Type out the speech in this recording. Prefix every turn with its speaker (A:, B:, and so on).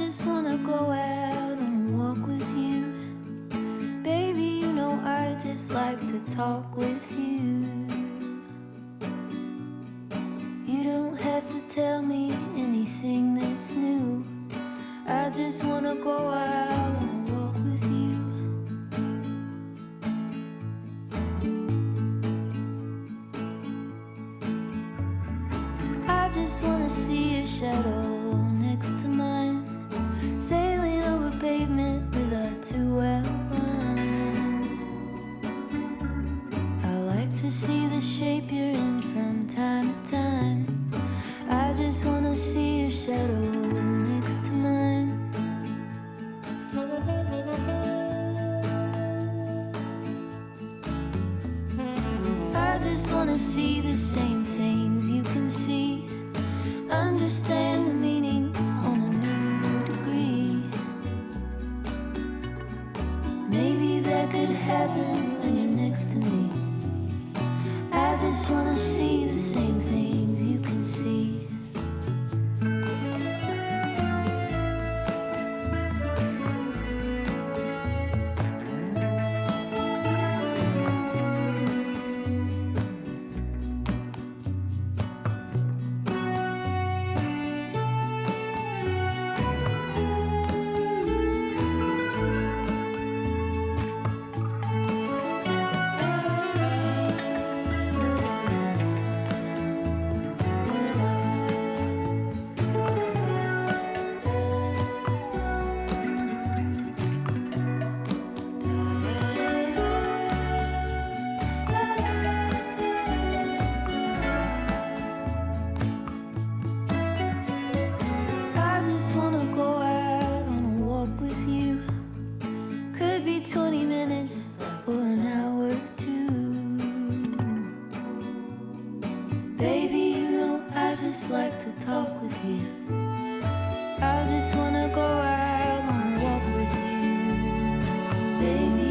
A: just wanna go out on a walk with you. Baby, you know I just like to talk with you. You don't have to tell me anything that's new. I just wanna go out on a walk with you. I just wanna see your shadow next to mine, sailing over pavement with our two outlines. I like to see the shape you're in from time to time. I just wanna see your shadow next to mine. I just wanna see the same things you can see, understand the meaning on a new degree. Maybe that could happen when you're next to me. I just wanna see the same things you can see. I just wanna go out on a walk with you. Could be 20 minutes or an hour or two. Baby, you know I just like to talk with you. I just wanna go out on a walk with you. Baby,